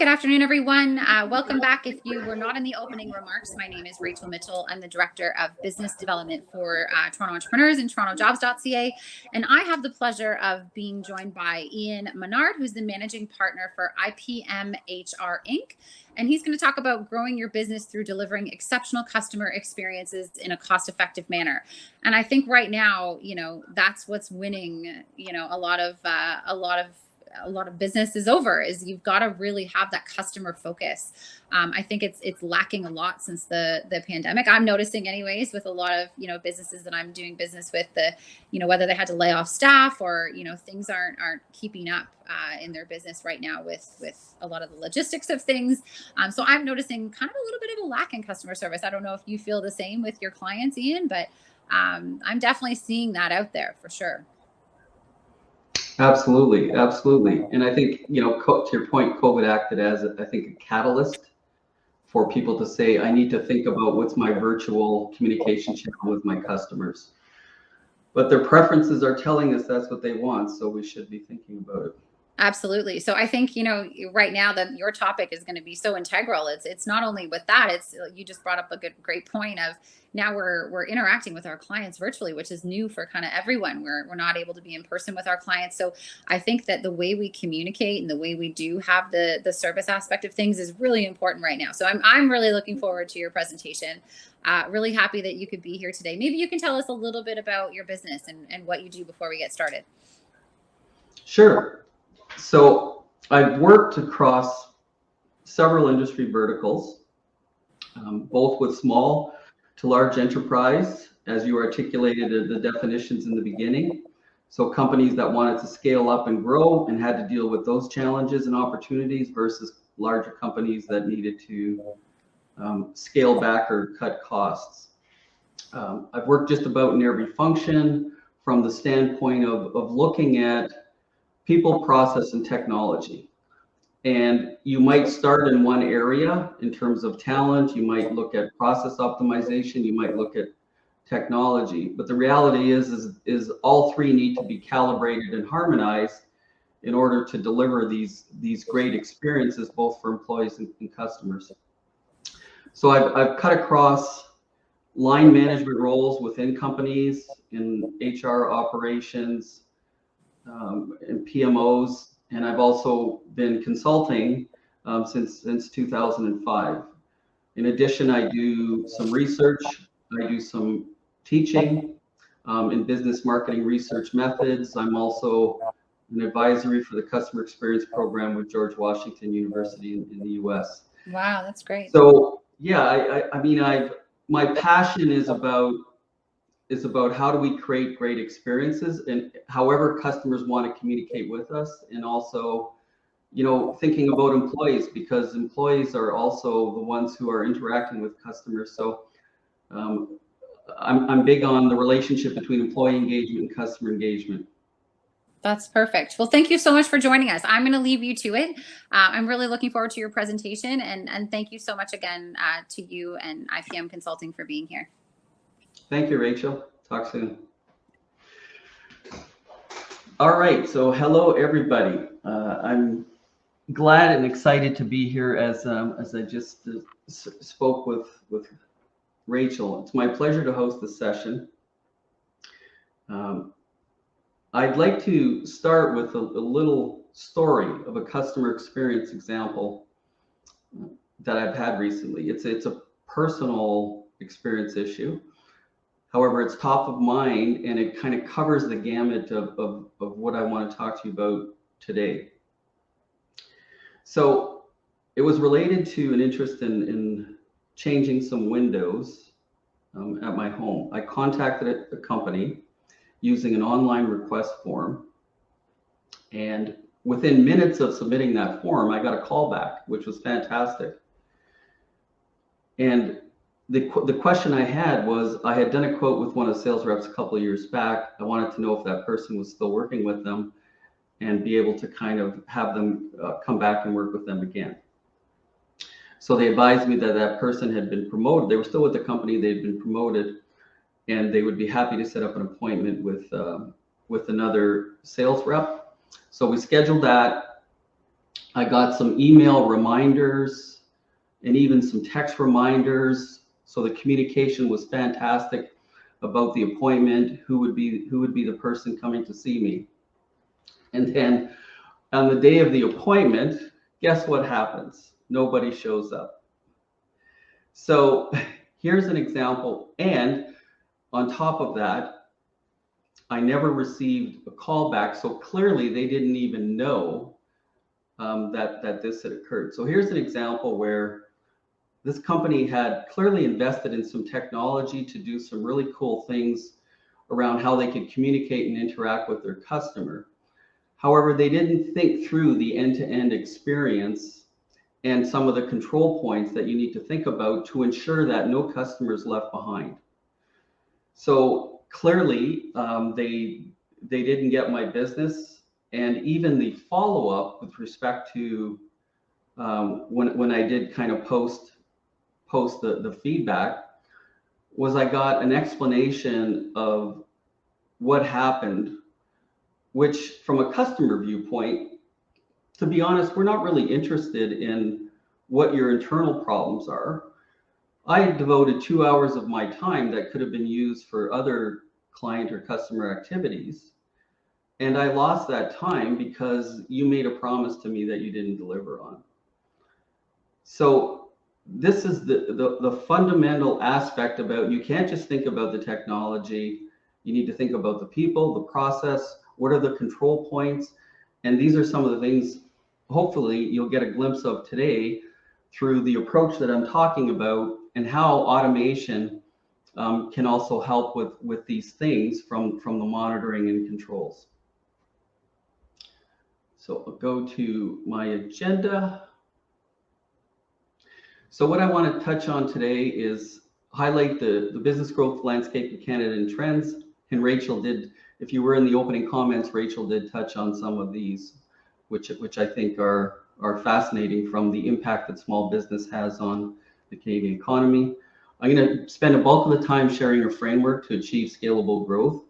Good afternoon, everyone. Welcome back. If you were not in the opening remarks, my name is Rachel Mitchell. I'm the Director of Business Development for Toronto Entrepreneurs and TorontoJobs.ca. And I have the pleasure of being joined by Ian Menard, who's the Managing Partner for IPMHR Inc. And he's going to talk about growing your business through delivering exceptional customer experiences in a cost-effective manner. And I think right now, that's what's winning, a lot of business is over, is you've got to really have that customer focus. I think it's lacking a lot since the pandemic. I'm noticing anyways with a lot of, businesses that I'm doing business with, whether they had to lay off staff or, things aren't keeping up in their business right now with a lot of the logistics of things. So I'm noticing kind of a little bit of a lack in customer service. I don't know if you feel the same with your clients, Ian, but I'm definitely seeing that out there for sure. Absolutely. And I think, to your point, COVID acted as, I think, a catalyst for people to say, I need to think about what's my virtual communication channel with my customers. But their preferences are telling us that's what they want, so we should be thinking about it. Absolutely. So I think, right now that your topic is going to be so integral. It's not only with that, it's, you just brought up a great point of now we're interacting with our clients virtually, which is new for kind of everyone. We're not able to be in person with our clients. So I think that the way we communicate and the way we do have the service aspect of things is really important right now. So I'm really looking forward to your presentation. Really happy that you could be here today. Maybe you can tell us a little bit about your business and what you do before we get started. Sure. So I've worked across several industry verticals, both with small to large enterprise, as you articulated the definitions in the beginning. So companies that wanted to scale up and grow and had to deal with those challenges and opportunities versus larger companies that needed to scale back or cut costs. I've worked just about in every function from the standpoint of looking at people, process, and technology. And you might start in one area in terms of talent. You might look at process optimization. You might look at technology. But the reality is all three need to be calibrated and harmonized in order to deliver these great experiences, both for employees and customers. So I've cut across line management roles within companies, in HR operations, and PMOs, and I've also been consulting since 2005. In addition, I do some research, I do some teaching in business marketing research methods. I'm also an advisory for the customer experience program with George Washington University in the US. Wow, that's great. So yeah, my passion is about how do we create great experiences and however customers want to communicate with us, and also, thinking about employees, because employees are also the ones who are interacting with customers. So I'm big on the relationship between employee engagement and customer engagement. That's perfect. Well, thank you so much for joining us. I'm going to leave you to it. I'm really looking forward to your presentation, and thank you so much again to you and IPM Consulting for being here. Thank you, Rachel. Talk soon. All right. So hello, everybody. I'm glad and excited to be here as I just spoke with Rachel. It's my pleasure to host this session. I'd like to start with a little story of a customer experience example that I've had recently. It's a personal experience issue. However, it's top of mind, and it kind of covers the gamut of what I want to talk to you about today. So it was related to an interest in changing some windows at my home. I contacted a company using an online request form, and within minutes of submitting that form, I got a call back, which was fantastic. And the question I had was, I had done a quote with one of the sales reps a couple of years back. I wanted to know if that person was still working with them and be able to kind of have them come back and work with them again. So they advised me that that person had been promoted. They were still with the company, they'd been promoted, and they would be happy to set up an appointment with another sales rep. So we scheduled that. I got some email reminders and even some text reminders. So the communication was fantastic about the appointment, who would be the person coming to see me. And then on the day of the appointment, guess what happens? Nobody shows up. So here's an example. And on top of that, I never received a call back. So clearly they didn't even know that this had occurred. So here's an example where this company had clearly invested in some technology to do some really cool things around how they could communicate and interact with their customer. However, they didn't think through the end-to-end experience and some of the control points that you need to think about to ensure that no customer is left behind. So clearly, they didn't get my business, and even the follow-up with respect to when I did kind of post the feedback, was I got an explanation of what happened, which from a customer viewpoint, to be honest, we're not really interested in what your internal problems are. I devoted 2 hours of my time that could have been used for other client or customer activities. And I lost that time because you made a promise to me that you didn't deliver on. So this is the fundamental aspect about, you can't just think about the technology. You need to think about the people, the process, what are the control points? And these are some of the things, hopefully, you'll get a glimpse of today through the approach that I'm talking about, and how automation can also help with these things from the monitoring and controls. So I'll go to my agenda. So what I want to touch on today is highlight the business growth landscape in Canada and trends. And Rachel did, if you were in the opening comments, Rachel did touch on some of these, which I think are fascinating, from the impact that small business has on the Canadian economy. I'm going to spend a bulk of the time sharing a framework to achieve scalable growth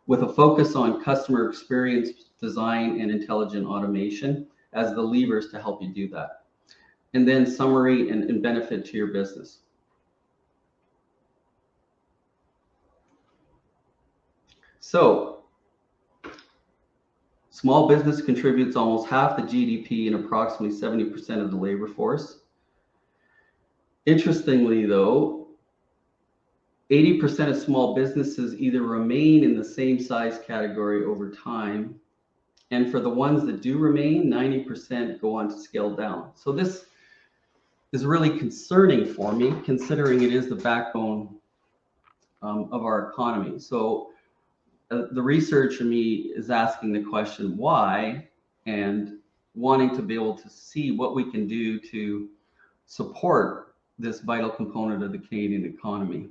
with a focus on customer experience design and intelligent automation as the levers to help you do that. And then summary and benefit to your business. So, small business contributes almost half the GDP and approximately 70% of the labor force. Interestingly, though, 80% of small businesses either remain in the same size category over time, and for the ones that do remain, 90% go on to scale down. So this is really concerning for me, considering it is the backbone of our economy. So the research in me is asking the question why, and wanting to be able to see what we can do to support this vital component of the Canadian economy.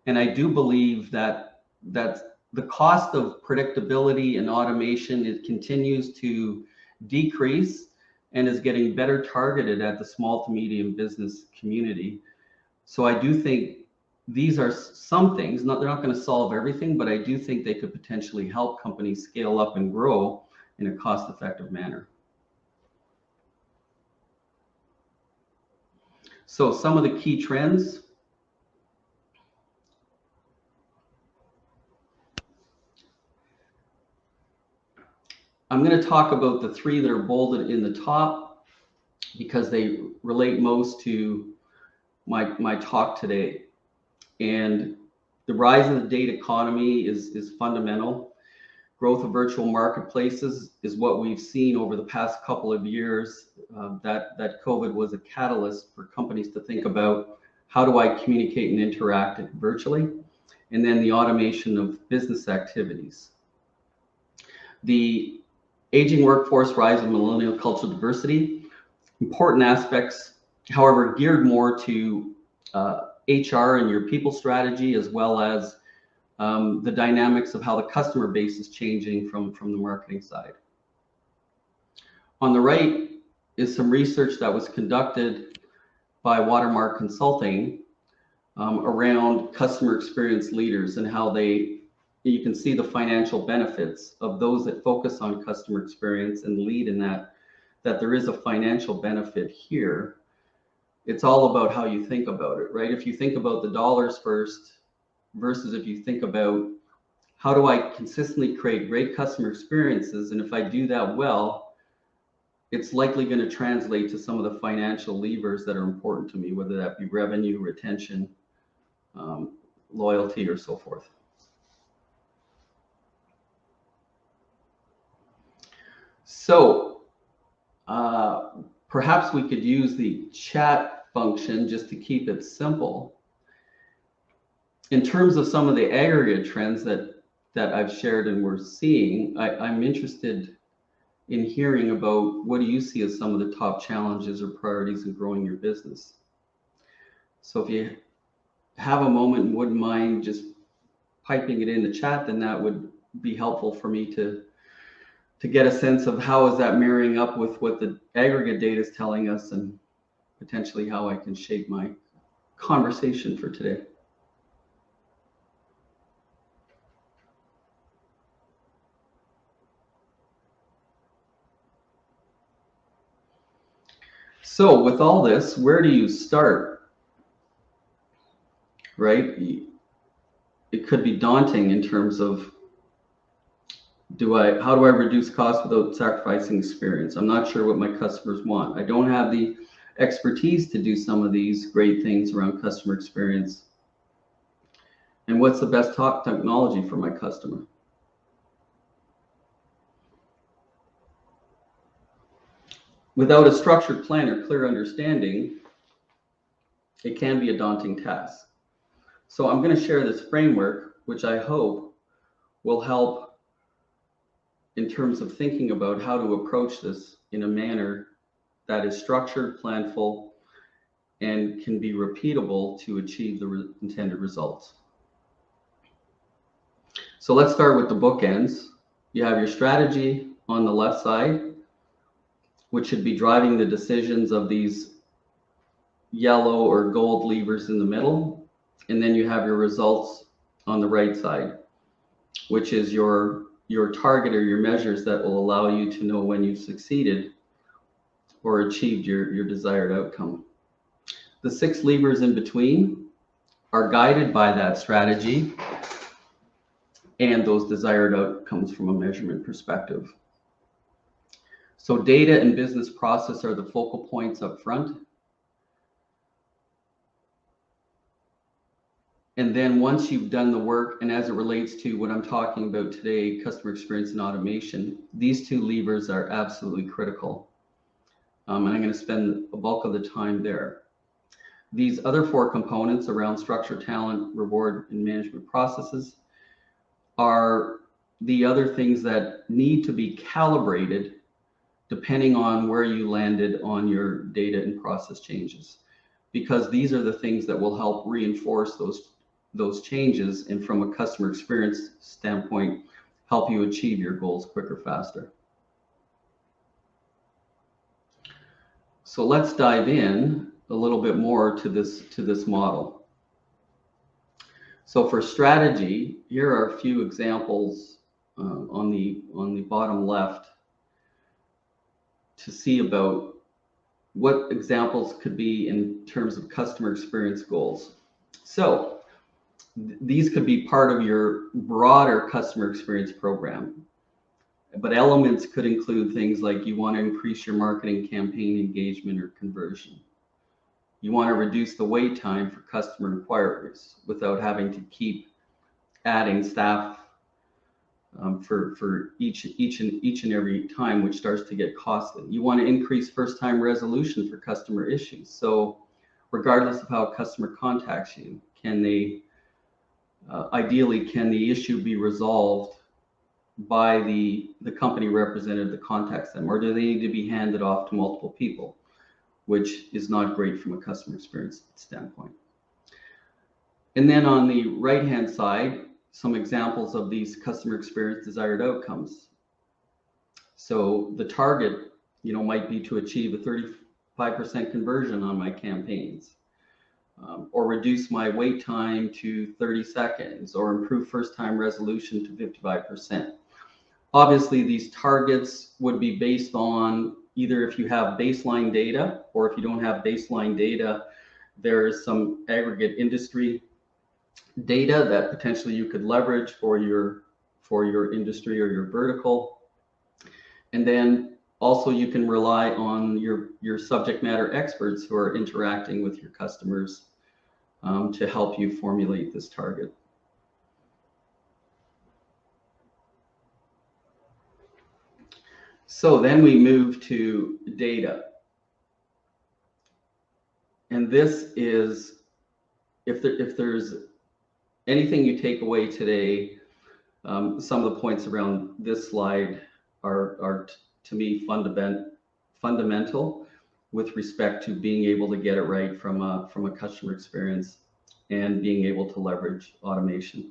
And I do believe that the cost of predictability and automation, it continues to decrease and is getting better targeted at the small to medium business community. So I do think these are some things, they're not going to solve everything, but I do think they could potentially help companies scale up and grow in a cost-effective manner. So some of the key trends. I'm going to talk about the three that are bolded in the top because they relate most to my talk today. And the rise of the data economy is fundamental. Growth of virtual marketplaces is what we've seen over the past couple of years, that COVID was a catalyst for companies to think about, how do I communicate and interact virtually? And then the automation of business activities. The aging workforce, rise of millennial cultural diversity, important aspects, however, geared more to HR and your people strategy, as well as the dynamics of how the customer base is changing from the marketing side. On the right is some research that was conducted by Watermark Consulting around customer experience leaders and how you can see the financial benefits of those that focus on customer experience and lead in that that there is a financial benefit here. It's all about how you think about it, right? If you think about the dollars first versus if you think about how do I consistently create great customer experiences, and if I do that well, it's likely going to translate to some of the financial levers that are important to me, whether that be revenue, retention, loyalty, or so forth. So perhaps we could use the chat function just to keep it simple. In terms of some of the aggregate trends that I've shared and we're seeing, I'm interested in hearing about what do you see as some of the top challenges or priorities in growing your business. So if you have a moment and wouldn't mind just piping it in the chat, then that would be helpful for me to get a sense of how is that marrying up with what the aggregate data is telling us, and potentially how I can shape my conversation for today. So with all this, where do you start? Right? It could be daunting in terms of how do I reduce costs without sacrificing experience? I'm not sure what my customers want. I don't have the expertise to do some of these great things around customer experience. And what's the best technology for my customer? Without a structured plan or clear understanding, it can be a daunting task. So I'm going to share this framework, which I hope will help in terms of thinking about how to approach this in a manner that is structured, planful, and can be repeatable to achieve the intended results. So let's start with the bookends. You have your strategy on the left side, which should be driving the decisions of these yellow or gold levers in the middle. And then you have your results on the right side, which is your target or your measures that will allow you to know when you've succeeded or achieved your desired outcome. The 6 levers in between are guided by that strategy and those desired outcomes from a measurement perspective. So data and business process are the focal points up front. And then once you've done the work, and as it relates to what I'm talking about today, customer experience and automation, these 2 levers are absolutely critical. And I'm going to spend a bulk of the time there. These other 4 components around structure, talent, reward, and management processes are the other things that need to be calibrated depending on where you landed on your data and process changes, because these are the things that will help reinforce those changes, and from a customer experience standpoint, help you achieve your goals quicker, faster. So let's dive in a little bit more to this model. So for strategy, here are a few examples on the bottom left to see about what examples could be in terms of customer experience goals. So these could be part of your broader customer experience program, but elements could include things like you want to increase your marketing campaign engagement or conversion. You want to reduce the wait time for customer inquiries without having to keep adding staff for each and every time, which starts to get costly. You want to increase first-time resolution for customer issues. So regardless of how a customer contacts you, ideally, can the issue be resolved by the company representative that contacts them, or do they need to be handed off to multiple people, which is not great from a customer experience standpoint. And then on the right-hand side, some examples of these customer experience desired outcomes. So the target, might be to achieve a 35% conversion on my campaigns, or reduce my wait time to 30 seconds, or improve first-time resolution to 55%. Obviously, these targets would be based on, either if you have baseline data, or if you don't have baseline data, there's some aggregate industry data that potentially you could leverage for your industry or your vertical. And then also you can rely on your subject matter experts who are interacting with your customers to help you formulate this target. So then we move to data. And this is, if there's anything you take away today, some of the points around this slide are to me fundamental with respect to being able to get it right from a customer experience and being able to leverage automation.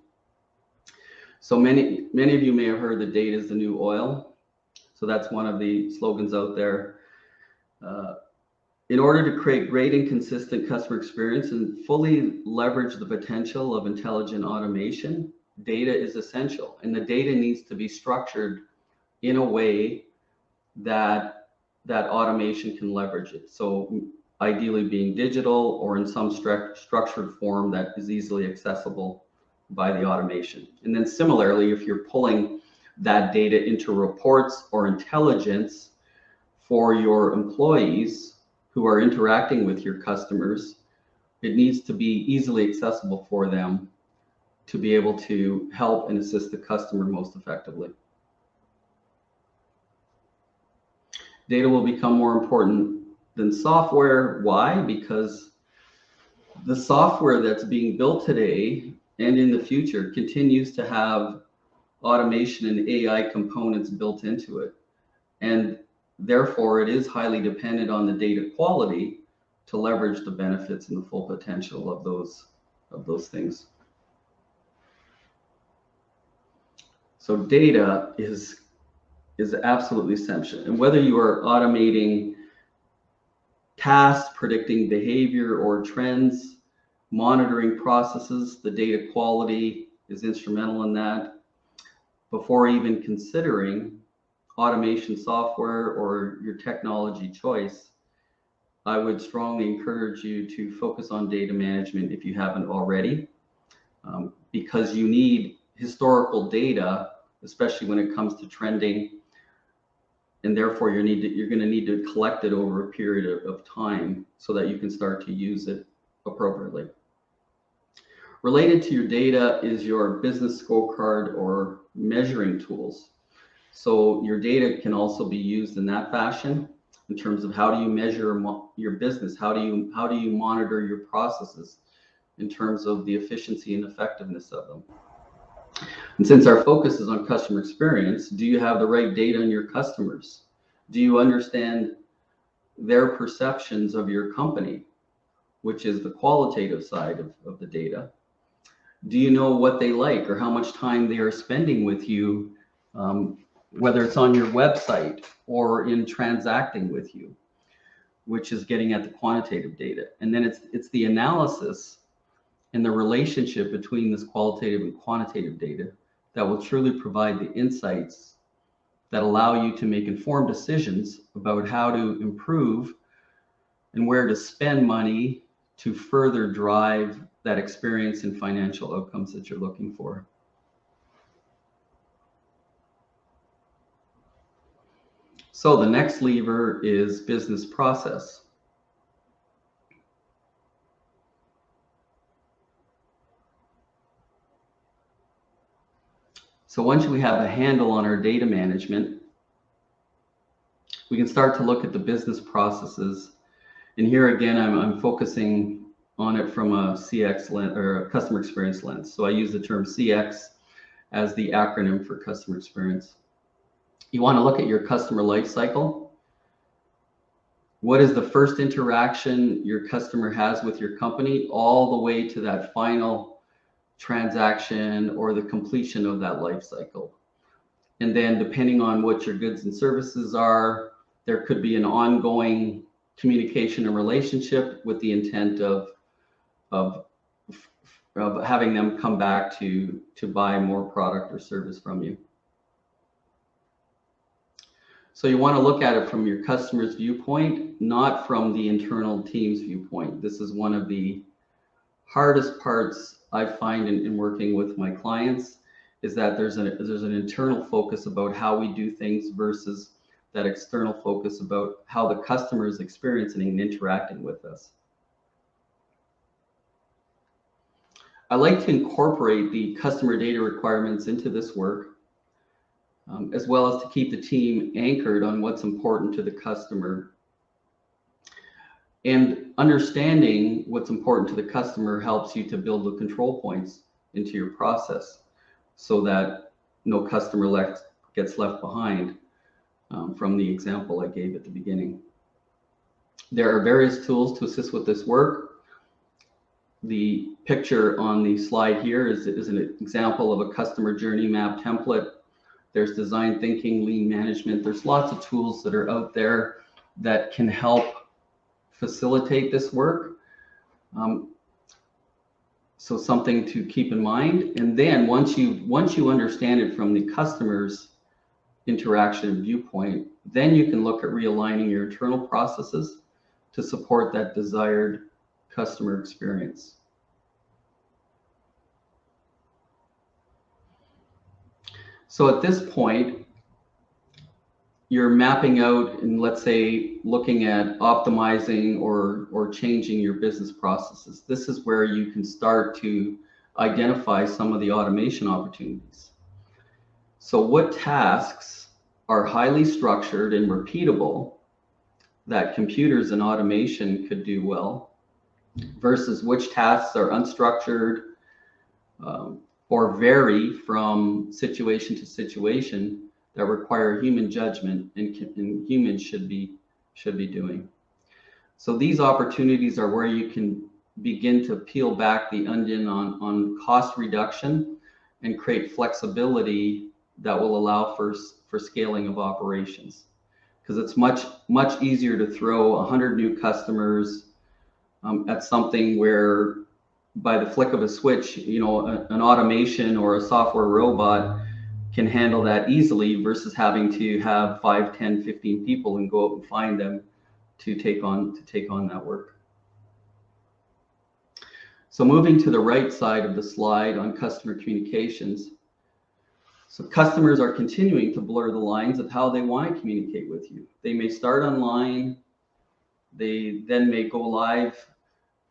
So many of you may have heard that data is the new oil. So that's one of the slogans out there. In order to create great and consistent customer experience and fully leverage the potential of intelligent automation, data is essential, and the data needs to be structured in a way that automation can leverage it. So ideally being digital or in some structured form that is easily accessible by the automation. And then similarly, if you're pulling that data into reports or intelligence for your employees who are interacting with your customers, it needs to be easily accessible for them to be able to help and assist the customer most effectively. Data will become more important than software. Why? Because the software that's being built today and in the future continues to have automation and AI components built into it. And therefore, it is highly dependent on the data quality to leverage the benefits and the full potential of those things. So data is absolutely essential. And whether you are automating tasks, predicting behavior or trends, monitoring processes, the data quality is instrumental in that. Before even considering automation software or your technology choice, I would strongly encourage you to focus on data management if you haven't already, because you need historical data, especially when it comes to trending, and therefore you're going to need to collect it over a period of time so that you can start to use it appropriately. Related to your data is your business scorecard or measuring tools. So your data can also be used in that fashion in terms of how do you measure your business, how do you monitor your processes in terms of the efficiency and effectiveness of them. And since our focus is on customer experience, do you have the right data on your customers? Do you understand their perceptions of your company, which is the qualitative side of the data? Do you know what they like or how much time they are spending with you, whether it's on your website or in transacting with you, which is getting at the quantitative data. And then it's the analysis and the relationship between this qualitative and quantitative data that will truly provide the insights that allow you to make informed decisions about how to improve and where to spend money to further drive that experience and financial outcomes that you're looking for. So the next lever is business process. So once we have a handle on our data management, we can start to look at the business processes. And here again, I'm focusing on it from a CX lens or a customer experience lens. So I use the term CX as the acronym for customer experience. You want to look at your customer life cycle. What is the first interaction your customer has with your company, all the way to that final transaction or the completion of that life cycle. And then depending on what your goods and services are, there could be an ongoing communication and relationship with the intent of having them come back to buy more product or service from you. So you want to look at it from your customer's viewpoint, not from the internal team's viewpoint. This is one of the hardest parts I find in working with my clients, is that there's an internal focus about how we do things versus that external focus about how the customer is experiencing and interacting with us. I like to incorporate the customer data requirements into this work, as well as to keep the team anchored on what's important to the customer. And understanding what's important to the customer helps you to build the control points into your process so that no customer gets left behind, from the example I gave at the beginning. There are various tools to assist with this work. The picture on the slide here is an example of a customer journey map template. There's design thinking, lean management. There's lots of tools that are out there that can help facilitate this work. So something to keep in mind. And then once you understand it from the customer's interaction and viewpoint, then you can look at realigning your internal processes to support that desired customer experience. So at this point, you're mapping out and, let's say, looking at optimizing or changing your business processes. This is where you can start to identify some of the automation opportunities. So what tasks are highly structured and repeatable that computers and automation could do well, versus which tasks are unstructured or vary from situation to situation that require human judgment and humans should be doing. So these opportunities are where you can begin to peel back the onion on cost reduction and create flexibility that will allow for scaling of operations. Because it's much easier to throw 100 new customers at something where by the flick of a switch, an automation or a software robot can handle that easily, versus having to have 5, 10, 15 people and go out and find them to take on that work. So moving to the right side of the slide on customer communications. So customers are continuing to blur the lines of how they want to communicate with you. They may start online, they then may go live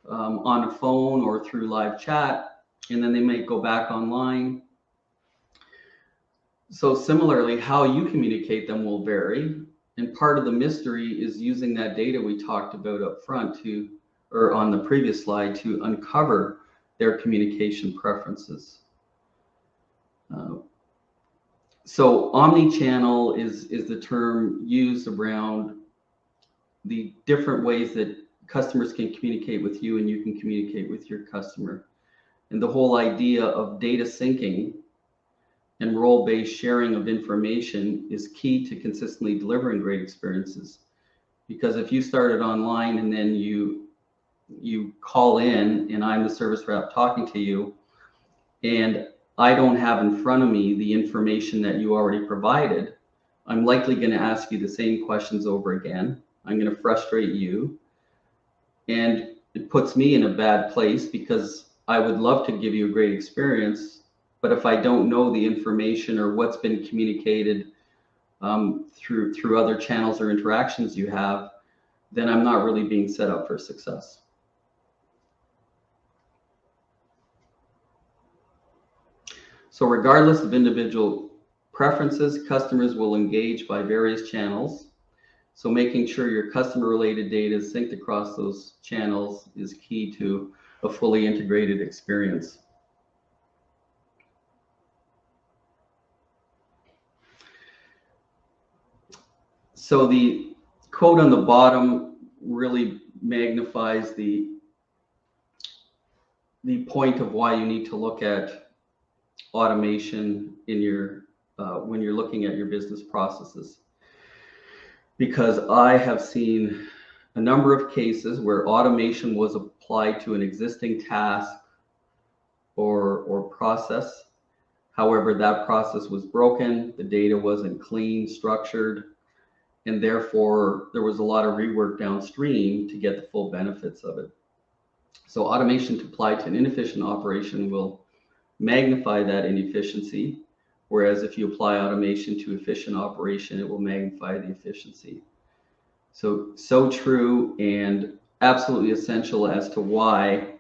on a phone or through live chat, and then they may go back online. So similarly, how you communicate them will vary. And part of the mystery is using that data we talked about up front or on the previous slide, to uncover their communication preferences. So omni-channel is the term used around the different ways that customers can communicate with you and you can communicate with your customer. And the whole idea of data syncing and role-based sharing of information is key to consistently delivering great experiences. Because if you started online and then you call in and I'm the service rep talking to you, and I don't have in front of me the information that you already provided, I'm likely going to ask you the same questions over again. I'm going to frustrate you. And it puts me in a bad place, because I would love to give you a great experience, but if I don't know the information or what's been communicated through other channels or interactions you have, then I'm not really being set up for success. So regardless of individual preferences, customers will engage by various channels. So making sure your customer-related data is synced across those channels is key to a fully integrated experience. So the quote on the bottom really magnifies the point of why you need to look at automation in your when you're looking at your business processes. Because I have seen a number of cases where automation was applied to an existing task or process. However, that process was broken, the data wasn't clean, structured, and therefore there was a lot of rework downstream to get the full benefits of it. So automation applied to an inefficient operation will magnify that inefficiency, whereas if you apply automation to efficient operation, it will magnify the efficiency. So true and absolutely essential as to why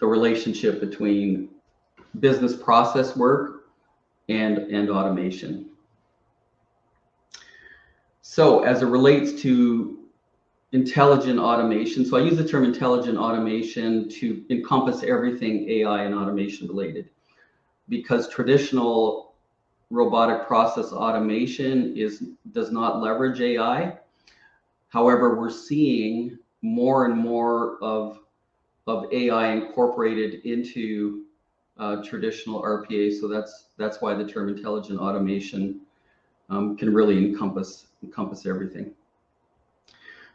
the relationship between business process work and automation. So as it relates to intelligent automation, so I use the term intelligent automation to encompass everything AI and automation related, because traditional robotic process automation does not leverage AI. However, we're seeing more and more of AI incorporated into traditional RPA. So that's why the term intelligent automation can really encompass everything.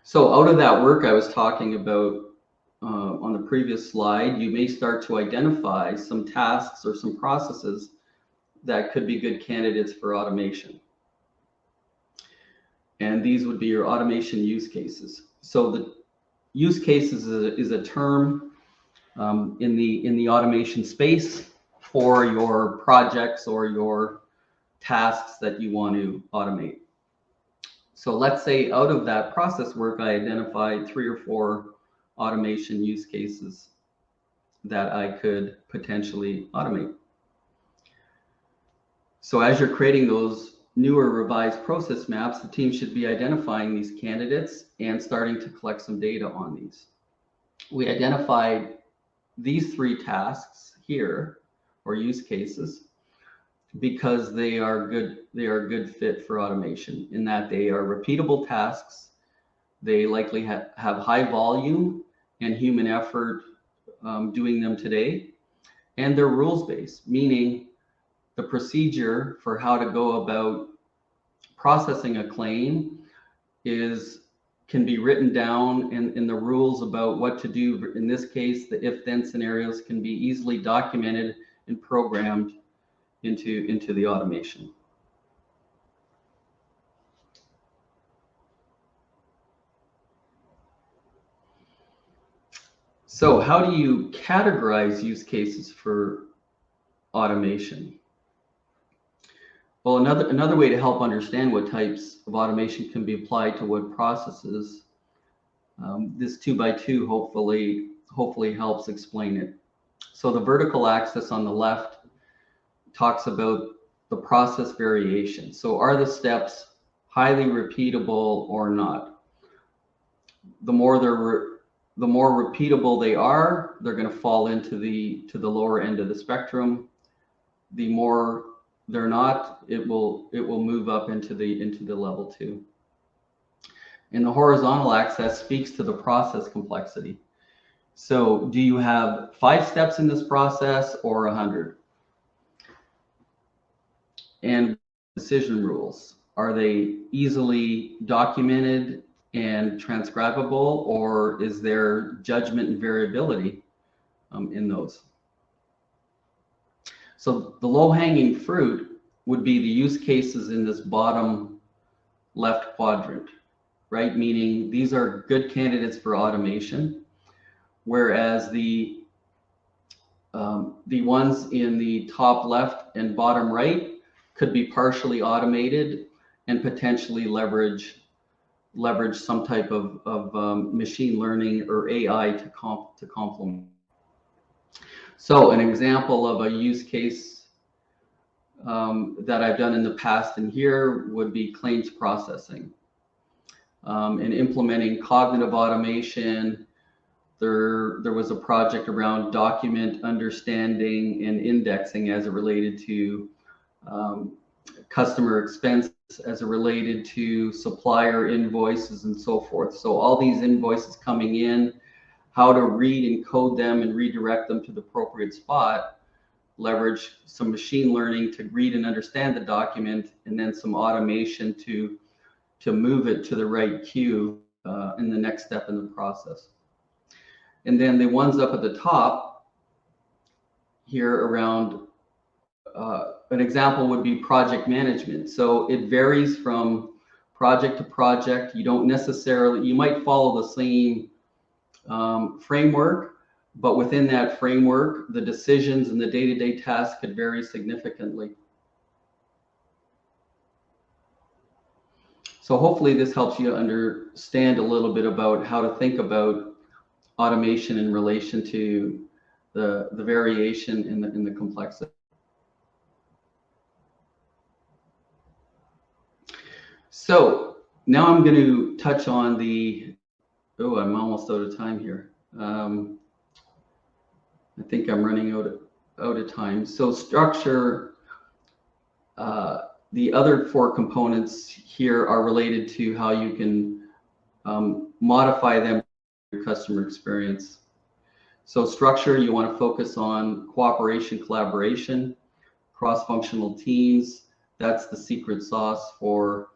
So out of that work I was talking about on the previous slide, you may start to identify some tasks or some processes that could be good candidates for automation. And these would be your automation use cases. So the use cases is a term in the automation space for your projects or your tasks that you want to automate. So let's say out of that process work, I identified 3 or 4 automation use cases that I could potentially automate. So as you're creating those newer revised process maps, the team should be identifying these candidates and starting to collect some data on these. We identified these 3 tasks here, or use cases, because they are a good fit for automation in that they are repeatable tasks. They likely have high volume and human effort doing them today, and they're rules-based, meaning the procedure for how to go about processing a claim can be written down, and the rules about what to do. In this case, the if-then scenarios can be easily documented and programmed into the automation. So how do you categorize use cases for automation? Well, another way to help understand what types of automation can be applied to what processes, this 2x2 hopefully helps explain it. So the vertical axis on the left talks about the process variation. So are the steps highly repeatable or not? The more repeatable they are, they're going to fall into the lower end of the spectrum. The more they're not, it will move up into the level 2. And the horizontal axis speaks to the process complexity. So do you have 5 steps in this process or 100? And decision rules, are they easily documented and transcribable, or is there judgment and variability in those? So the low-hanging fruit would be the use cases in this bottom left quadrant, right? Meaning these are good candidates for automation, whereas the ones in the top left and bottom right could be partially automated and potentially leverage some type of machine learning or AI to complement. So an example of a use case that I've done in the past and here would be claims processing. In implementing cognitive automation, there was a project around document understanding and indexing as it related to customer expense, as it related to supplier invoices and so forth. So all these invoices coming in, how to read and code them and redirect them to the appropriate spot, leverage some machine learning to read and understand the document, and then some automation to move it to the right queue in the next step in the process. And then the ones up at the top here around an example would be project management. So it varies from project to project. You don't necessarily, you might follow the same framework, but within that framework, the decisions and the day-to-day tasks could vary significantly. So hopefully this helps you understand a little bit about how to think about automation in relation to the variation in the complexity. So now I'm going to touch on the, oh, I'm almost out of time here. I think I'm running out of time. So structure, the other 4 components here are related to how you can modify them for your customer experience. So structure, you want to focus on cooperation, collaboration, cross-functional teams. That's the secret sauce for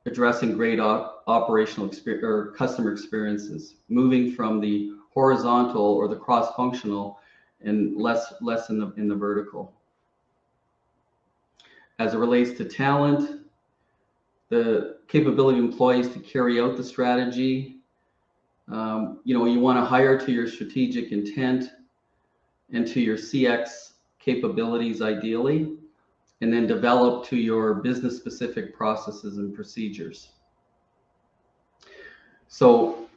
addressing great operational experience or customer experiences, moving from the horizontal or the cross-functional and less in the vertical. As it relates to talent, the capability of employees to carry out the strategy. You want to hire to your strategic intent and to your CX capabilities ideally, and then develop to your business specific processes and procedures. So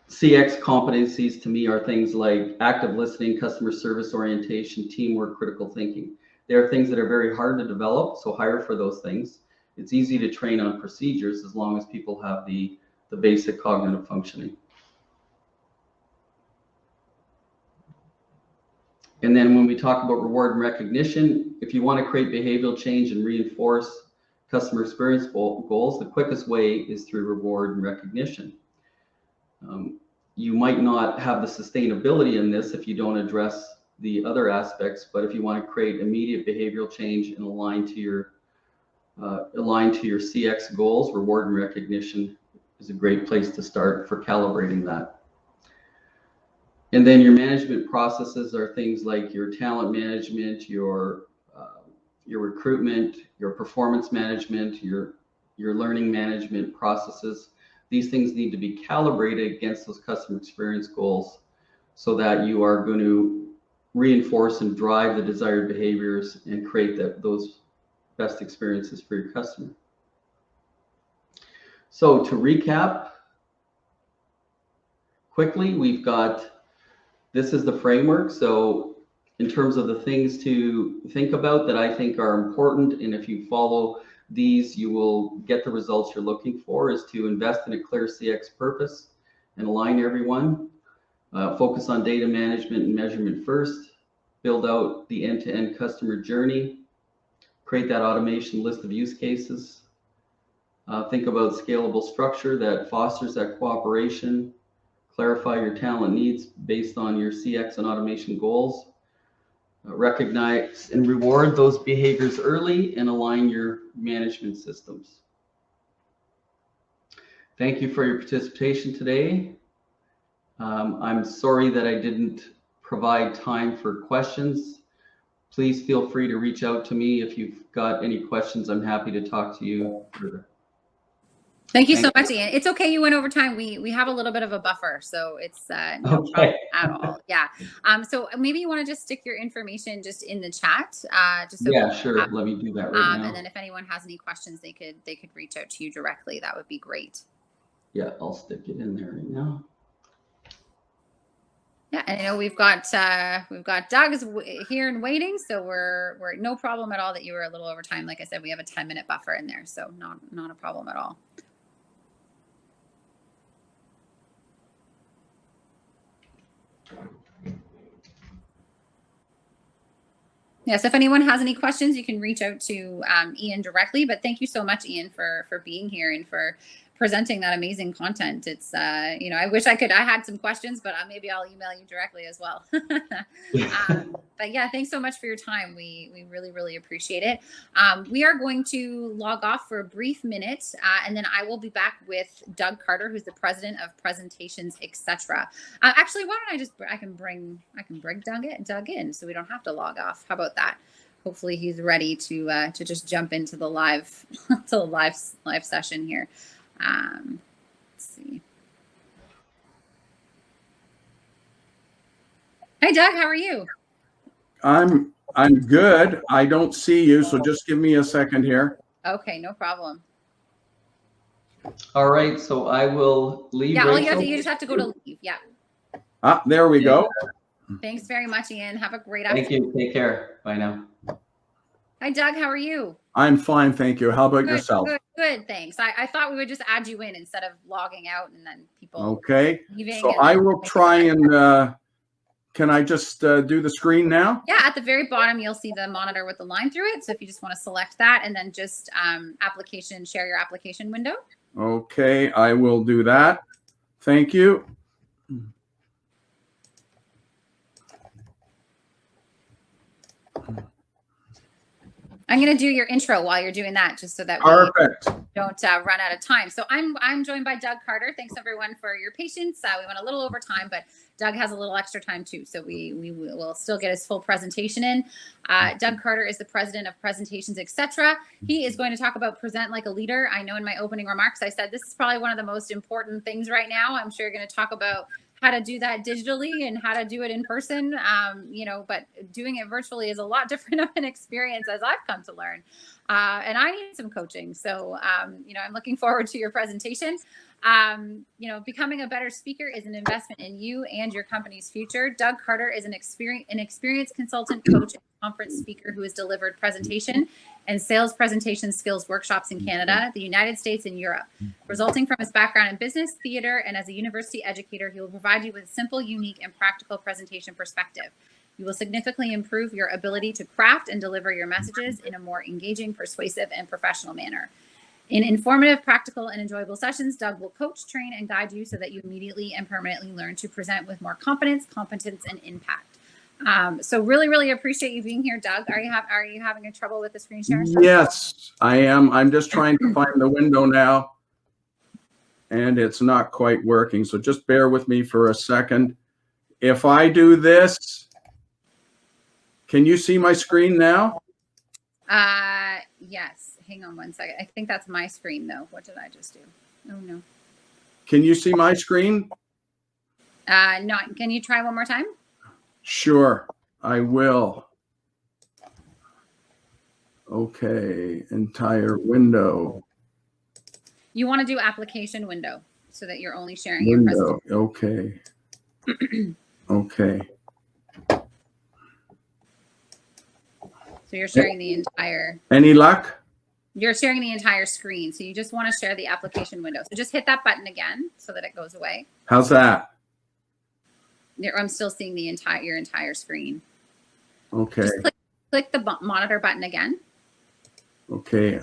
CX competencies to me are things like active listening, customer service orientation, teamwork, critical thinking. They are things that are very hard to develop, so hire for those things. It's easy to train on procedures as long as people have the basic cognitive functioning. And then when we talk about reward and recognition, if you want to create behavioral change and reinforce customer experience goals, the quickest way is through reward and recognition. You might not have the sustainability in this if you don't address the other aspects, but if you want to create immediate behavioral change and align to your CX goals, reward and recognition is a great place to start for calibrating that. And then your management processes are things like your talent management, your recruitment, your performance management, your learning management processes. These things need to be calibrated against those customer experience goals so that you are going to reinforce and drive the desired behaviors and create those best experiences for your customer. So to recap quickly, we've got, this is the framework. So in terms of the things to think about that I think are important, and if you follow these, you will get the results you're looking for, is to invest in a clear CX purpose and align everyone. Focus on data management and measurement first. Build out the end-to-end customer journey. Create that automation list of use cases. Think about scalable structure that fosters that cooperation. Clarify your talent needs based on your CX and automation goals. Recognize and reward those behaviors early and align your management systems. Thank you for your participation today. I'm sorry that I didn't provide time for questions. Please feel free to reach out to me if you've got any questions. I'm happy to talk to you further. Thank you so much, Ian. It's okay you went over time. We have a little bit of a buffer, so it's no problem at all. Yeah. So maybe you want to just stick your information just in the chat. Just so yeah, sure. Let me do that right now. And then if anyone has any questions, they could reach out to you directly. That would be great. Yeah, I'll stick it in there right now. Yeah, and I know we've got Doug is here and waiting, so we're no problem at all that you were a little over time. Like I said, we have a 10-minute buffer in there, so not a problem at all. Yes, if anyone has any questions, you can reach out to Ian directly. But thank you so much, Ian, for being here and for presenting that amazing content. It's I wish I had some questions, but maybe I'll email you directly as well. But yeah, thanks so much for your time. We really appreciate it. We are going to log off for a brief minute, and then I will be back with Doug Carter, who's the president of presentations, etc. Actually, why don't I can bring Doug in, so we don't have to log off. How about that? hopefully he's ready to just jump into the live to the live session here. Let's see. Hi, Doug. How are you? I'm good. I don't see you, so just give me a second here. Okay, no problem. All right, so I will leave. Yeah, Rachel. you just have to go to leave. Yeah. Ah, there we go. Thanks very much, Ian. Have a great Thank afternoon. you. Take care. Bye now. Hi, Doug. How are you? I'm fine, thank you. How about yourself? Good. Thanks. I thought we would just add you in instead of logging out and then people. Okay. Leaving. So I will try and. Can I just do the screen now? Yeah, at the very bottom, you'll see the monitor with the line through it. So if you just want to select that and then just share your application window. Okay, I will do that. Thank you. I'm going to do your intro while you're doing that, just so that Perfect. we don't run out of time. So I'm joined by Doug Carter. Thanks everyone for your patience. We went a little over time, but Doug has a little extra time too, so we will still get his full presentation in. Doug Carter is the president of Presentations, etc. He is going to talk about present like a leader. I know in my opening remarks I said this is probably one of the most important things right now. I'm sure you're going to talk about how to do that digitally and how to do it in person, but doing it virtually is a lot different of an experience, as I've come to learn. And I need some coaching. So, I'm looking forward to your presentation. Becoming a better speaker is an investment in you and your company's future. Doug Carter is an experienced consultant, coach, and conference speaker who has delivered presentation and sales presentation skills workshops in Canada, the United States, and Europe. Resulting from his background in business, theater, and as a university educator, he will provide you with a simple, unique, and practical presentation perspective. You will significantly improve your ability to craft and deliver your messages in a more engaging, persuasive, and professional manner. In informative, practical, and enjoyable sessions, Doug will coach, train, and guide you so that you immediately and permanently learn to present with more confidence, competence, and impact. So really appreciate you being here, Doug. Are you having a trouble with the screen share? Yes, I am. I'm just trying to find the window now, and it's not quite working. So just bear with me for a second. If I do this, can you see my screen now? Yes. Hang on one second. I think that's my screen, though. What did I just do? Oh, no. Can you see my screen? No. Can you try one more time? Sure, I will. Okay, entire window. You want to do application window so that you're only sharing your presentation. Okay. Okay. So you're sharing the entire. Any luck? You're sharing the entire screen. So you just want to share the application window. So just hit that button again so that it goes away. How's that? I'm still seeing your entire screen. Okay. Just click the monitor button again. Okay.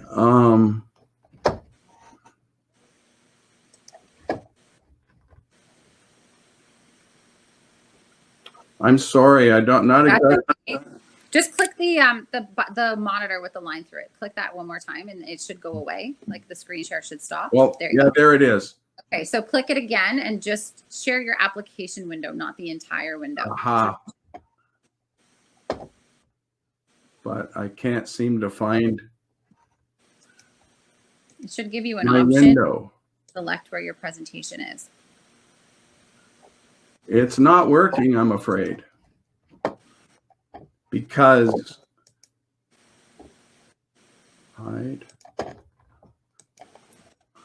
I'm sorry. I don't not exactly. Okay. Just click the monitor with the line through it. Click that one more time, and it should go away. Like the screen share should stop. Well, there it is. Okay, so click it again and just share your application window, not the entire window. Aha. But I can't seem to find. It should give you an my option. Window. Select where your presentation is. It's not working, I'm afraid. Because hide.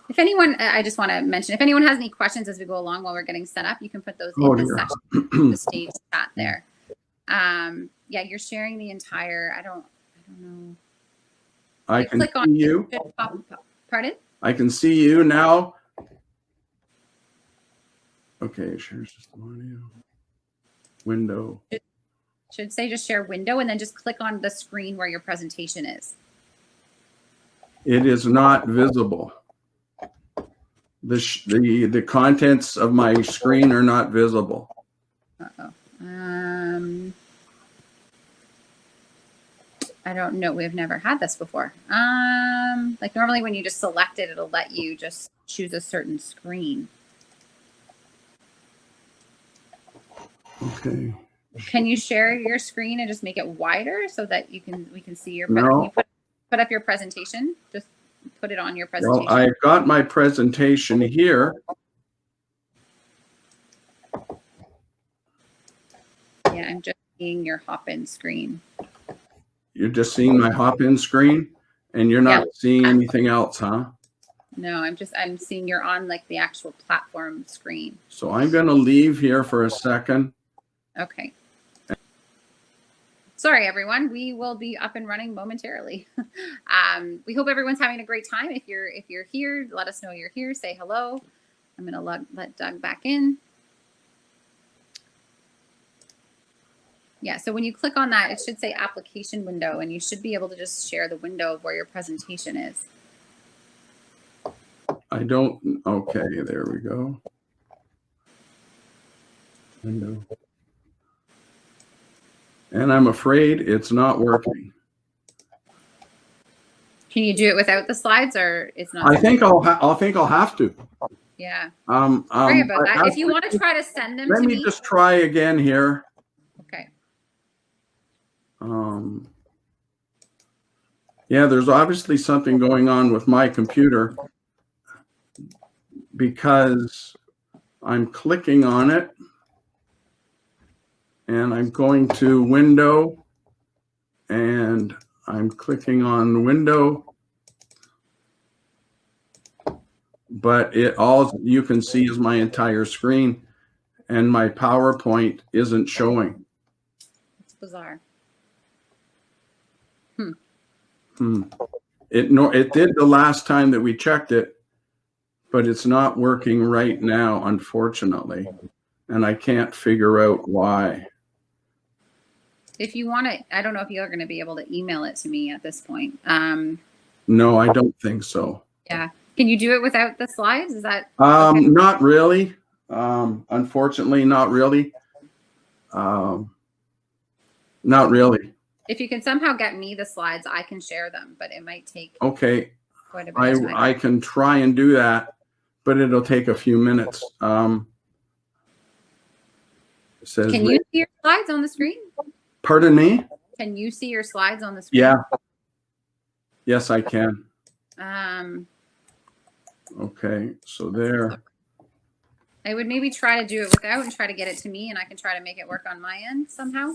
If anyone, I just want to mention, if anyone has any questions as we go along while we're getting set up, you can put those in the section, the stage chat there. Yeah, you're sharing the entire. I don't know. I can click on you. Pardon? I can see you now. Okay, share system audio. Window. Should say just share window and then just click on the screen where your presentation is. It is not visible. The contents of my screen are not visible. Uh-oh. I don't know. We've never had this before. Like normally when you just select it, it'll let you just choose a certain screen. Okay. Can you share your screen and just make it wider so that we can see your? No. Can you put up your presentation? Just put it on your presentation. Well, I've got my presentation here. Yeah, I'm just seeing your hop-in screen. You're just seeing my hop-in screen, and you're not seeing anything else, huh? No, I'm seeing you're on like the actual platform screen. So I'm going to leave here for a second. Okay. Sorry, everyone. We will be up and running momentarily. We hope everyone's having a great time. If you're here, let us know you're here. Say hello. I'm going to let Doug back in. Yeah, so when you click on that, it should say application window, and you should be able to just share the window of where your presentation is. I don't. Okay, there we go. Window. And I'm afraid it's not working. Can you do it without the slides, or it's not? I think I'll have to. Yeah. Sorry about that. If you want to try to send them to me. Let me just try again here. Okay. Yeah, there's obviously something going on with my computer because I'm clicking on it. And I'm going to window, and I'm clicking on window, but all you can see is my entire screen, and my PowerPoint isn't showing. It's bizarre. It did the last time that we checked it, but it's not working right now, unfortunately, and I can't figure out why. If you want it, I don't know if you're going to be able to email it to me at this point. No, I don't think so. Yeah. Can you do it without the slides? Is that okay? Not really. Unfortunately, not really. Not really. If you can somehow get me the slides, I can share them, but it might take quite a bit of time. I can try and do that, but it'll take a few minutes. It says, can you see your slides on the screen? Pardon me? Can you see your slides on the screen? Yeah. Yes, I can. Okay, so there. I would maybe try to do it without and try to get it to me, and I can try to make it work on my end somehow.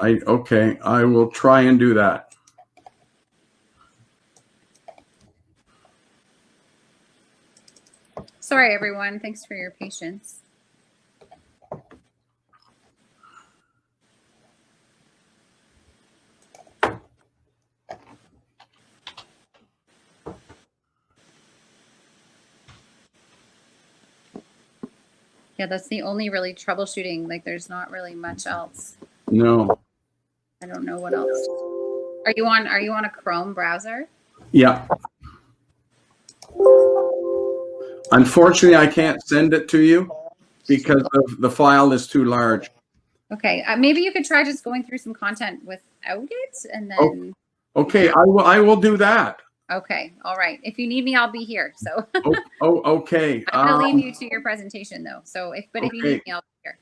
Okay, I will try and do that. Sorry, everyone. Thanks for your patience. Yeah, that's the only really troubleshooting. Like, there's not really much else. No. I don't know what else. Are you on a Chrome browser? Yeah. Unfortunately, I can't send it to you because the file is too large. Okay, maybe you could try just going through some content without it, and then. Okay, I will do that. Okay, all right. If you need me, I'll be here. So. Okay. I'm gonna leave you to your presentation though. So if you need me, I'll be here.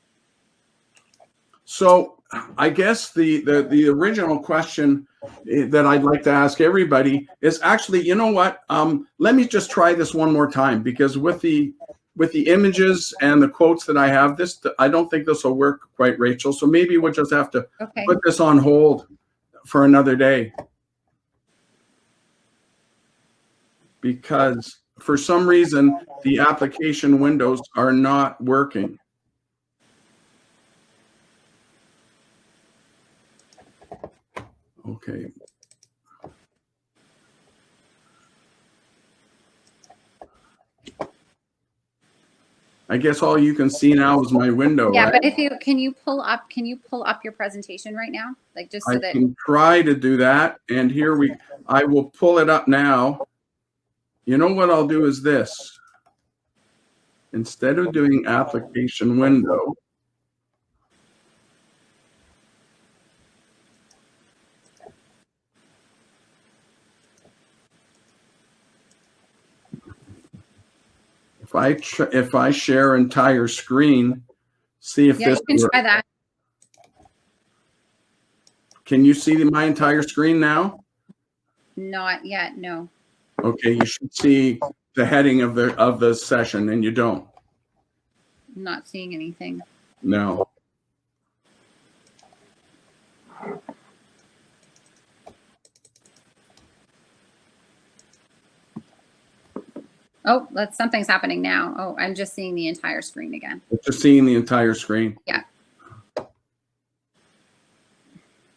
So I guess the original question that I'd like to ask everybody is actually, you know what? Let me just try this one more time, because with the images and the quotes that I have, I don't think this will work quite, Rachel. So maybe we'll just have to put this on hold for another day, because for some reason the application windows are not working. Okay. I guess all you can see now is my window. Yeah, right? but can you pull up your presentation right now? Like just so I can try to do that. And I will pull it up now. You know what I'll do is this. Instead of doing application window, if I share entire screen, See if Yeah, this you can works. try that. Can you see my entire screen now? Not yet, no. Okay, you should see the heading of the session, and you don't. I'm not seeing anything. No. Oh, something's happening now. Oh, I'm just seeing the entire screen again. Just seeing the entire screen. Yeah.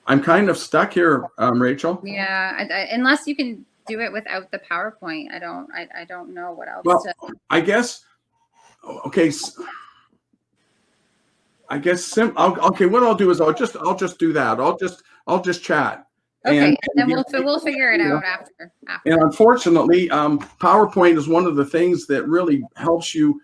I'm kind of stuck here, Rachel. Yeah, unless you can do it without the PowerPoint. I don't know what else. Well, I guess. Okay. I guess okay. What I'll do is I'll just do that. I'll just chat. Okay, and then you we'll figure it out after. And unfortunately, PowerPoint is one of the things that really helps you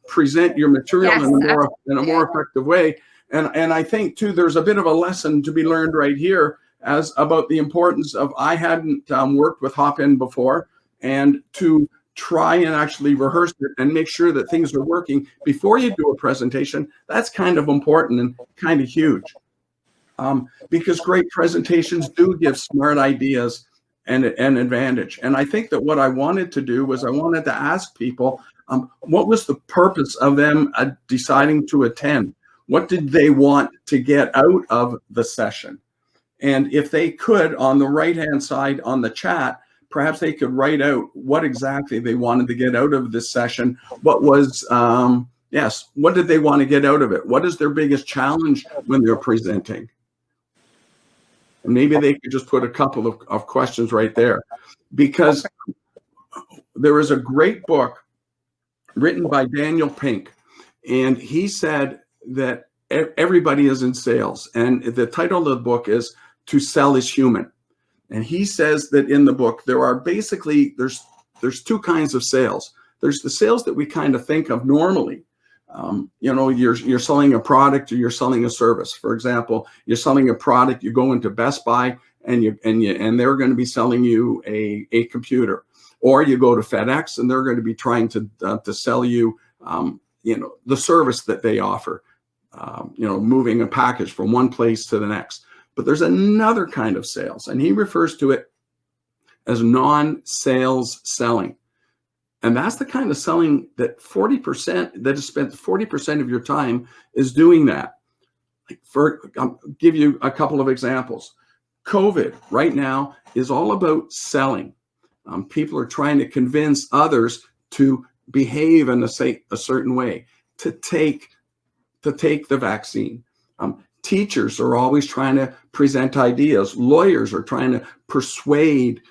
present your material in a more effective way. And I think too, there's a bit of a lesson to be learned right here as about the importance of, I hadn't worked with Hopin before, and to try and actually rehearse it and make sure that things are working before you do a presentation. That's kind of important and kind of huge. Because great presentations do give smart ideas and an advantage. And I think that what I wanted to do was I wanted to ask people, what was the purpose of them deciding to attend? What did they want to get out of the session? And if they could, on the right-hand side on the chat, perhaps they could write out what exactly they wanted to get out of this session. What was, what did they want to get out of it? What is their biggest challenge when they're presenting? And maybe they could just put a couple of questions right there, because there is a great book written by Daniel Pink, and he said that everybody is in sales, and the title of the book is "To Sell is Human." And he says that in the book there are basically there's two kinds of sales. There's the sales that we kind of think of normally. You're selling a product or you're selling a service. For example, you're selling a product, you go into Best Buy and they're going to be selling you a computer, or you go to FedEx and they're going to be trying to sell you, the service that they offer, moving a package from one place to the next. But there's another kind of sales, and he refers to it as non-sales selling. And that's the kind of selling that 40% that is spent 40% of your time is doing that. I'll give you a couple of examples. COVID right now is all about selling. People are trying to convince others to behave in a certain way, to take the vaccine. Teachers are always trying to present ideas. Lawyers are trying to persuade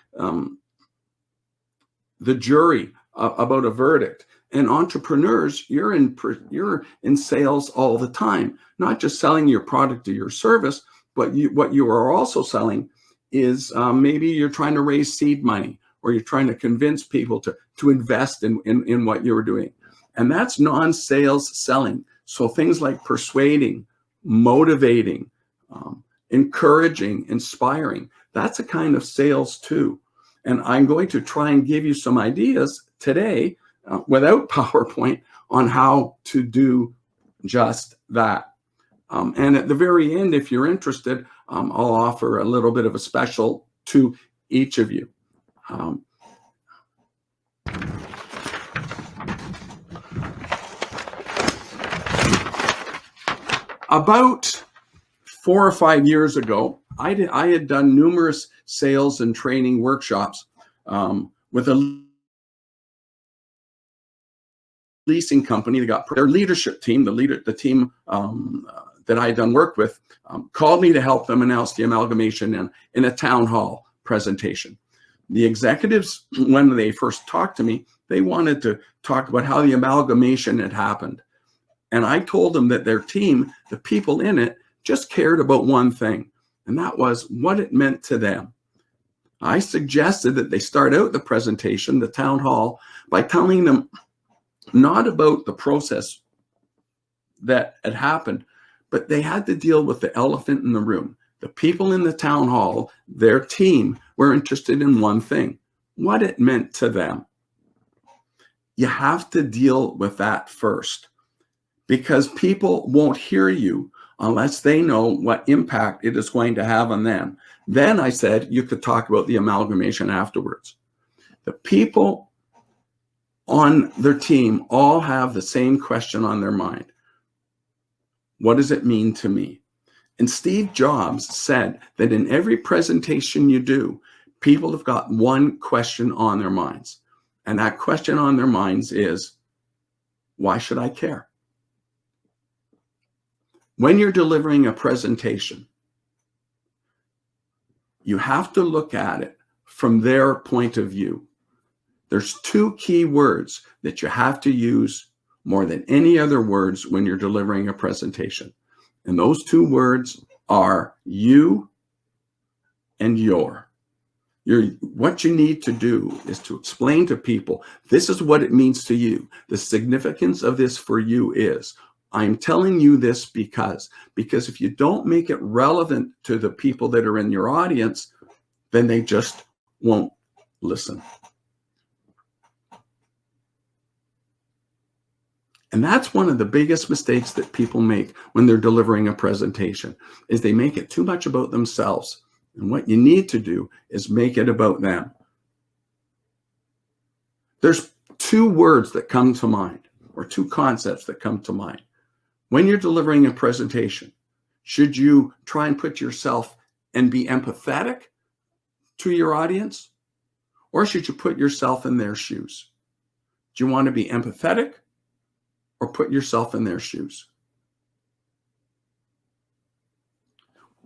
the jury about a verdict. And entrepreneurs, you're in sales all the time, not just selling your product or your service, but what you are also selling is maybe you're trying to raise seed money, or you're trying to convince people to invest in what you're doing. And that's non-sales selling. So things like persuading, motivating, encouraging, inspiring, that's a kind of sales too. And I'm going to try and give you some ideas today without PowerPoint on how to do just that. And at the very end, if you're interested, I'll offer a little bit of a special to each of you. About 4 or 5 years ago, I had done numerous sales and training workshops with a leasing company. They got their leadership team, the team that I had done work with, called me to help them announce the amalgamation in a town hall presentation. The executives, when they first talked to me, they wanted to talk about how the amalgamation had happened. And I told them that their team, the people in it, just cared about one thing, and that was what it meant to them. I suggested that they start out the presentation, the town hall, by telling them not about the process that had happened, but they had to deal with the elephant in the room. The people in the town hall, their team, were interested in one thing, what it meant to them. You have to deal with that first, because people won't hear you unless they know what impact it is going to have on them. Then I said you could talk about the amalgamation afterwards. The people on their team all have the same question on their mind. What does it mean to me? And Steve Jobs said that in every presentation you do, people have got one question on their minds. And that question on their minds is, why should I care? When you're delivering a presentation, you have to look at it from their point of view. There's two key words that you have to use more than any other words when you're delivering a presentation. And those two words are you and your. What you need to do is to explain to people, this is what it means to you. The significance of this for you is, I'm telling you this because if you don't make it relevant to the people that are in your audience, then they just won't listen. And that's one of the biggest mistakes that people make when they're delivering a presentation, is they make it too much about themselves. And what you need to do is make it about them. There's two words that come to mind, or two concepts that come to mind. When you're delivering a presentation, should you try and put yourself and be empathetic to your audience? Or should you put yourself in their shoes? Do you want to be empathetic or put yourself in their shoes?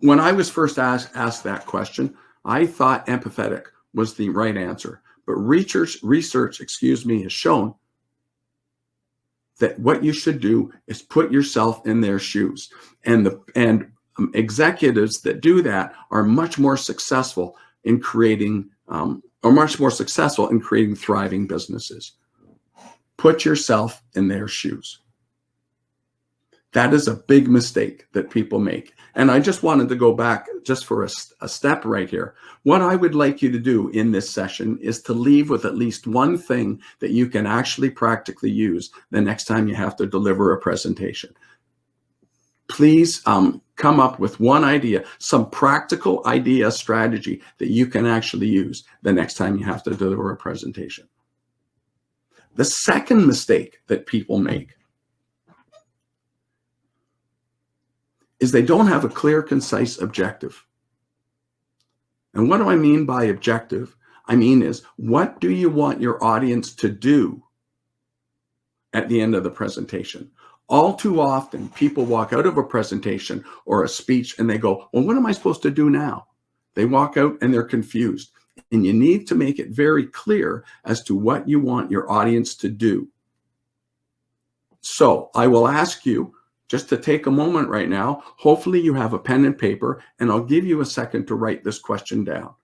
When I was first asked that question, I thought empathetic was the right answer. But research, has shown that what you should do is put yourself in their shoes. And executives that do that are much more successful in creating thriving businesses. Put yourself in their shoes. That is a big mistake that people make. And I just wanted to go back just for a step right here. What I would like you to do in this session is to leave with at least one thing that you can actually practically use the next time you have to deliver a presentation. Please come up with one idea, some practical idea, strategy that you can actually use the next time you have to deliver a presentation. The second mistake that people make is they don't have a clear, concise objective. And what do I mean by objective? I mean is, what do you want your audience to do at the end of the presentation? All too often, people walk out of a presentation or a speech and they go, well, what am I supposed to do now? They walk out and they're confused. And you need to make it very clear as to what you want your audience to do. So I will ask you just to take a moment right now. Hopefully you have a pen and paper, and I'll give you a second to write this question down.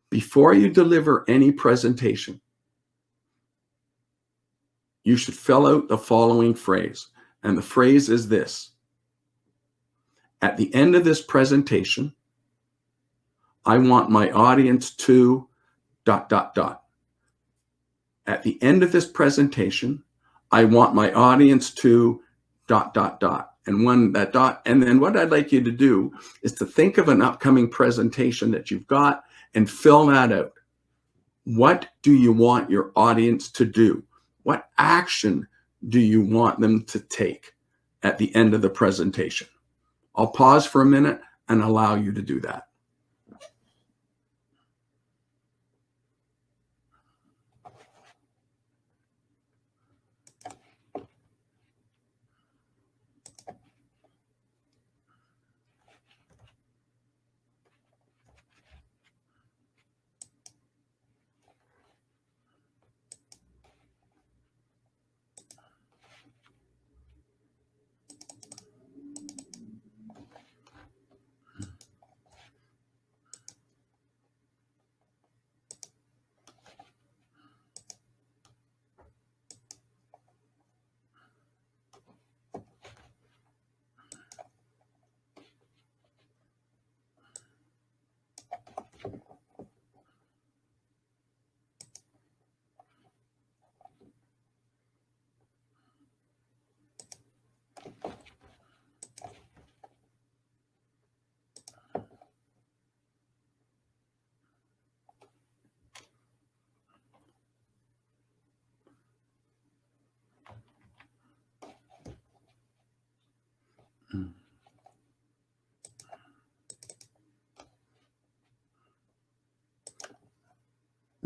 Before you deliver any presentation, you should fill out the following phrase. And the phrase is this: at the end of this presentation, I want my audience to ... At the end of this presentation, I want my audience to ... And when that dot, and then what I'd like you to do is to think of an upcoming presentation that you've got and fill that out. What do you want your audience to do? What action do you want them to take at the end of the presentation? I'll pause for a minute and allow you to do that.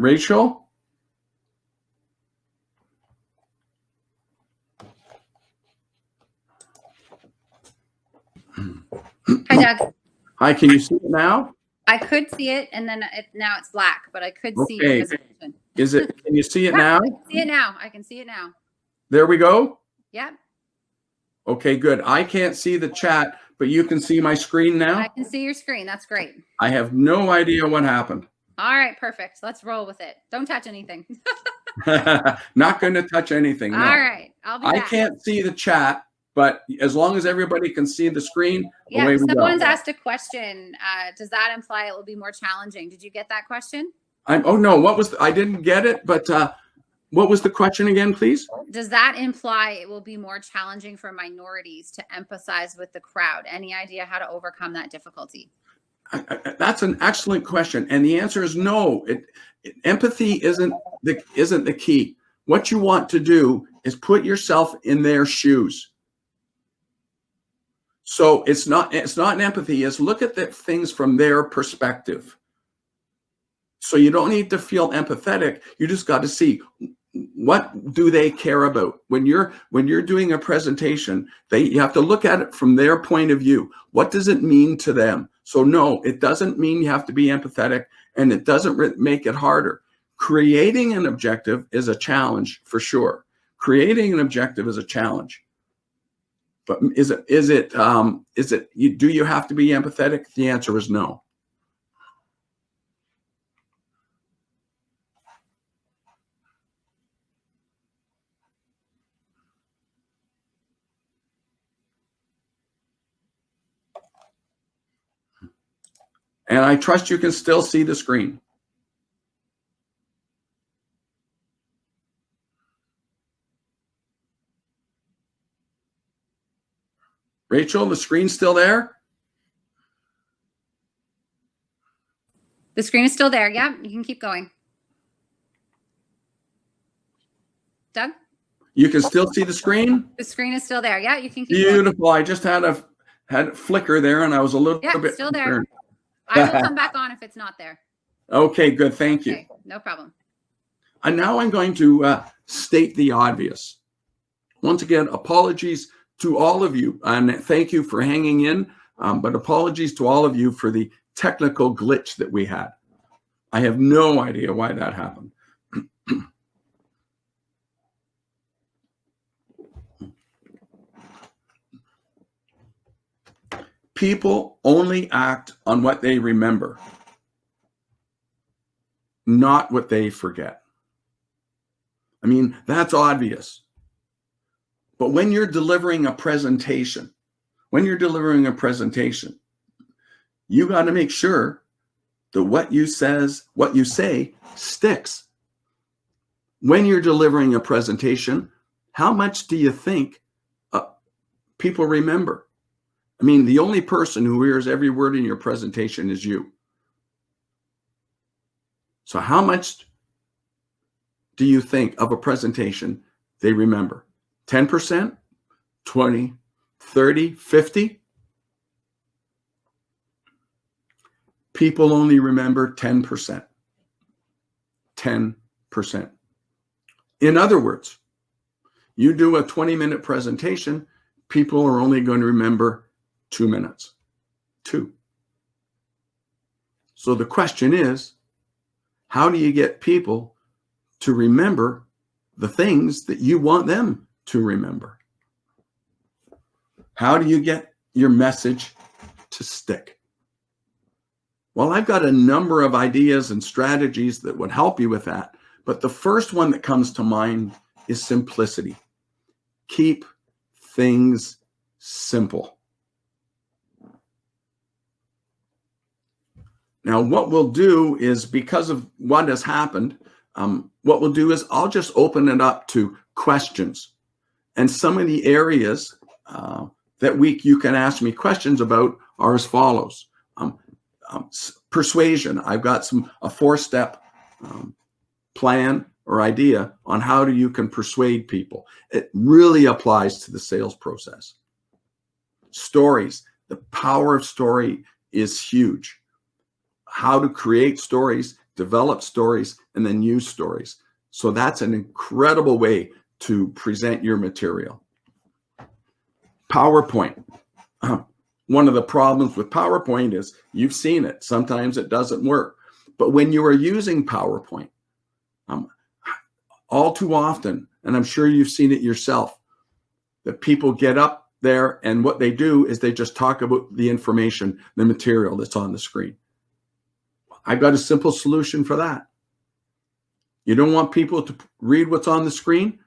Rachel? Hi, Doug. Hi, can you see it now? I could see it, and then now it's black, but I could see your Okay. presentation. Is it, can you see it Yeah, now? I can see it now. I can see it now. There we go. Yeah, Okay, good. I can't see the chat, but you can see my screen I now. can see your screen. That's great. I have no idea what happened. All right, perfect. Let's roll with it. Don't touch anything. Not going to touch anything. No. All right, I'll be I back. can't see the chat, but as long as everybody can see the screen, Yeah, away we someone's go. asked a question. Does that imply it will be more challenging? Did you get that question? Oh no, what was I didn't get it, but what was the question again, please? Does that imply it will be more challenging for minorities to empathize with the crowd? Any idea how to overcome that difficulty? That's an excellent question, and the answer is no. Empathy isn't the key. What you want to do is put yourself in their shoes. So it's not an empathy. It's look at the things from their perspective. So you don't need to feel empathetic. You just got to see, what do they care about? When you're doing a presentation, you have to look at it from their point of view. What does it mean to them? So no, it doesn't mean you have to be empathetic, and it doesn't make it harder. Creating an objective is a challenge for sure. Creating an objective is a challenge. But do you have to be empathetic? The answer is no. And I trust you can still see the screen. Rachel, the screen's still there? The screen is still there. Yeah, you can keep going. Doug? You can still see the screen? The screen is still there. Yeah, you can keep Beautiful. going. I just had a flicker there, and I was a little bit still there. concerned. I will come back on if it's not there. Okay, good. Thank you. No problem. And now I'm going to state the obvious. Once again, apologies to all of you, and thank you for hanging in, but apologies to all of you for the technical glitch that we had. I have no idea why that happened. People only act on what they remember, not what they forget. I mean, that's obvious. But when you're delivering a presentation, you got to make sure that what you say sticks. When you're delivering a presentation, how much do you think people remember? I mean, the only person who hears every word in your presentation is you. So how much do you think of a presentation they remember? 10%, 20, 30, 50? People only remember 10%. 10%. In other words, you do a 20-minute presentation, people are only going to remember 2 minutes. 2. So the question is, how do you get people to remember the things that you want them to remember? How do you get your message to stick? Well, I've got a number of ideas and strategies that would help you with that. But the first one that comes to mind is simplicity. Keep things simple. Now, what we'll do is, because of what has happened, what we'll do is I'll just open it up to questions. And some of the areas that you can ask me questions about are as follows. Persuasion. I've got a 4-step plan or idea on how you can persuade people. It really applies to the sales process. Stories. The power of story is huge. How to create stories develop stories, and then use stories. So that's an incredible way to present your material. PowerPoint. One of the problems with PowerPoint is you've seen it. Sometimes it doesn't work. But when you are using PowerPoint, all too often, and I'm sure you've seen it yourself, that people get up there and what they do is they just talk about the information, the material that's on the screen. I've got a simple solution for that. You don't want people to read what's on the screen?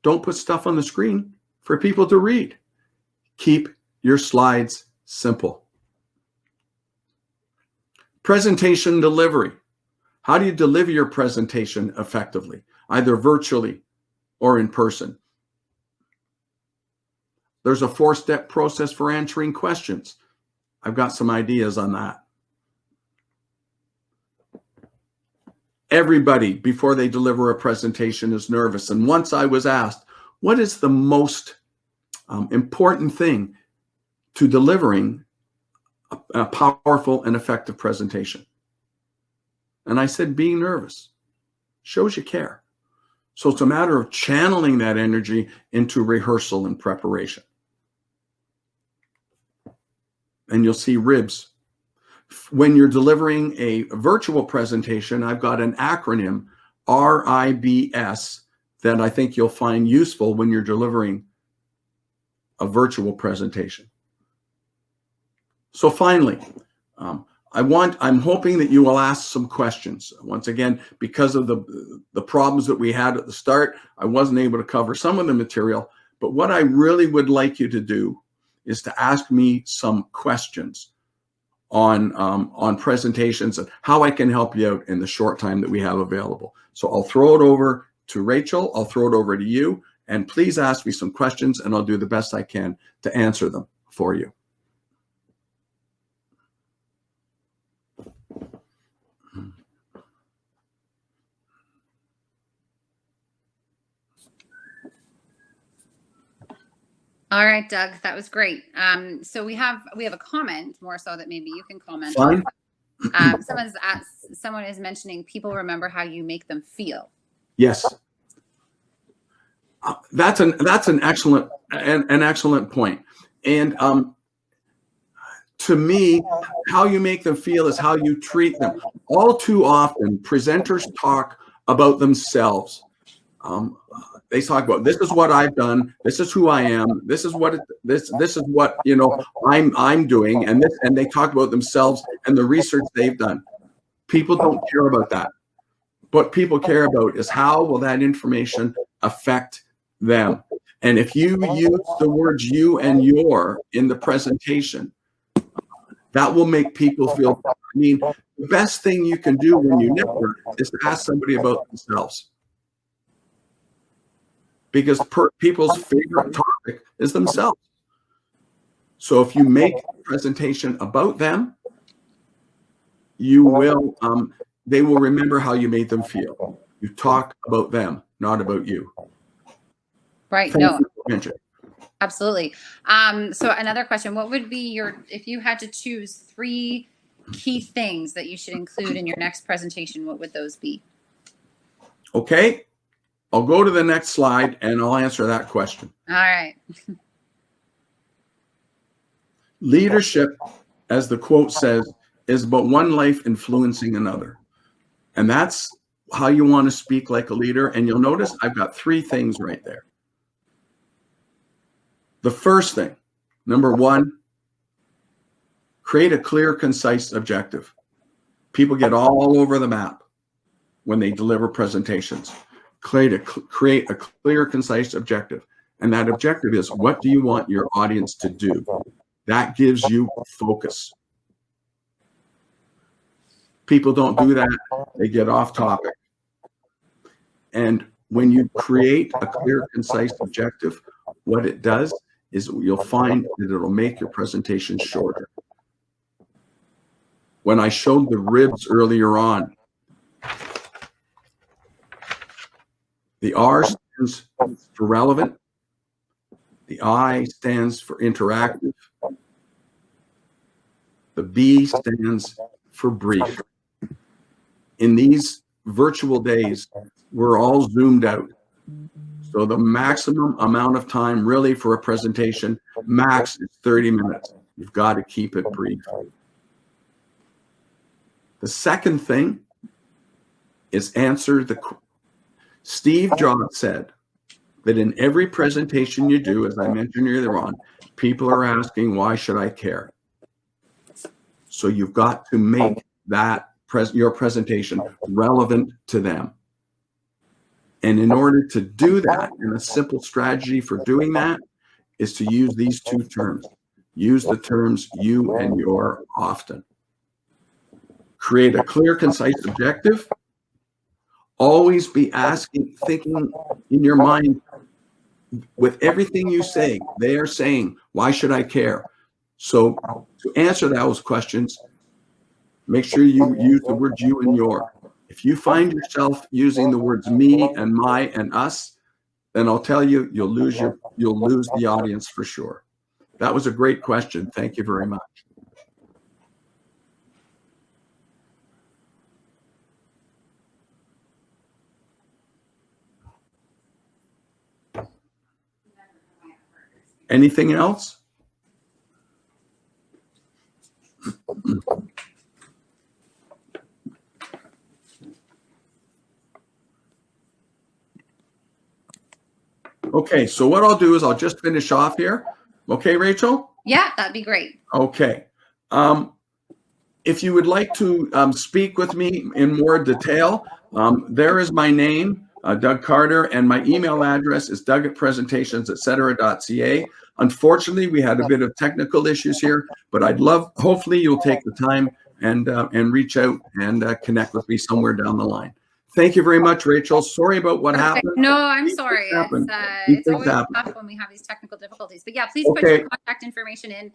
Don't put stuff on the screen for people to read. Keep your slides simple. Presentation delivery. How do you deliver your presentation effectively, either virtually or in person? There's a 4-step process for answering questions. I've got some ideas on that. Everybody, before they deliver a presentation, is nervous. And once I was asked, what is the most important thing to delivering a powerful and effective presentation? And I said, being nervous. Shows you care. So it's a matter of channeling that energy into rehearsal and preparation. And you'll see ribs. When you're delivering a virtual presentation, I've got an acronym, RIBS, that I think you'll find useful when you're delivering a virtual presentation. So finally, I'm hoping that you will ask some questions. Once again, because of the problems that we had at the start, I wasn't able to cover some of the material, but what I really would like you to do is to ask me some questions on presentations and how I can help you out in the short time that we have available. So I'll throw it over to Rachel, I'll throw it over to you, and please ask me some questions and I'll do the best I can to answer them for you. All right, Doug, that was great. So we have a comment, more so that maybe you can comment. Fine. Someone is mentioning people remember how you make them feel. Yes. That's an excellent point. And to me, how you make them feel is how you treat them. All too often, presenters talk about themselves. They talk about, this is what I've done, this is who I am, this is what I'm doing, and they talk about themselves and the research they've done. People don't care about that. What people care about is how will that information affect them. And if you use the words you and your in the presentation, that will make people feel better. I mean, the best thing you can do when you network is to ask somebody about themselves. Because people's favorite topic is themselves. So if you make a presentation about them, you will, they will remember how you made them feel. You talk about them, not about you. Right. No. Absolutely. So another question, what would be if you had to choose 3 key things that you should include in your next presentation, what would those be? Okay. I'll go to the next slide and I'll answer that question. All right. Leadership, as the quote says, is about one life influencing another. And that's how you want to speak like a leader. And you'll notice I've got 3 things right there. The first thing, number 1, create a clear, concise objective. People get all over the map when they deliver presentations. Create a clear, concise objective. And that objective is, what do you want your audience to do? That gives you focus. People don't do that. They get off topic. And when you create a clear, concise objective, what it does is you'll find that it'll make your presentation shorter. When I showed the ribs earlier on, the R stands for relevant. The I stands for interactive. The B stands for brief. in these virtual days, we're all zoomed out. So the maximum amount of time really for a presentation, max is 30 minutes. You've got to keep it brief. The second thing is answer the. Steve Jobs said that in every presentation you do, as I mentioned earlier on, people are asking, why should I care? So you've got to make that your presentation relevant to them. And in order to do that, and a simple strategy for doing that is to use these two terms. Use the terms you and your often. Create a clear, concise objective. Always be thinking in your mind, with everything you say, they are saying, why should I care? So to answer those questions, make sure you use the words you and your. If you find yourself using the words me and my and us, then I'll tell you, you'll lose the audience for sure. That was a great question. Thank you very much. Anything else? Okay, so what I'll do is I'll just finish off here. Okay, Rachel? Yeah, that'd be great. Okay. If you would like to speak with me in more detail, there is my name, Doug Carter, and my email address is doug@presentationsetcetera.ca. Unfortunately, we had a bit of technical issues here, but hopefully you'll take the time and reach out and connect with me somewhere down the line. Thank you very much, Rachel. Sorry about what happened. No, I'm sorry. It's always tough when we have these technical difficulties. But yeah, please put your contact information in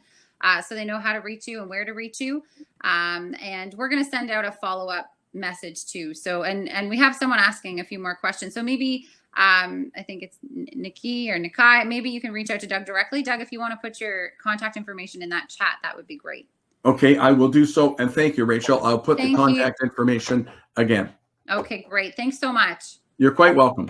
so they know how to reach you and where to reach you. And we're going to send out a follow-up message too. So, and we have someone asking a few more questions. So maybe, I think it's Nikki or Nikai. Maybe you can reach out to Doug directly. Doug, if you want to put your contact information in that chat, that would be great. Okay, I will do so. And thank you, Rachel. I'll put the contact information again. Okay, great. Thanks so much. You're quite welcome.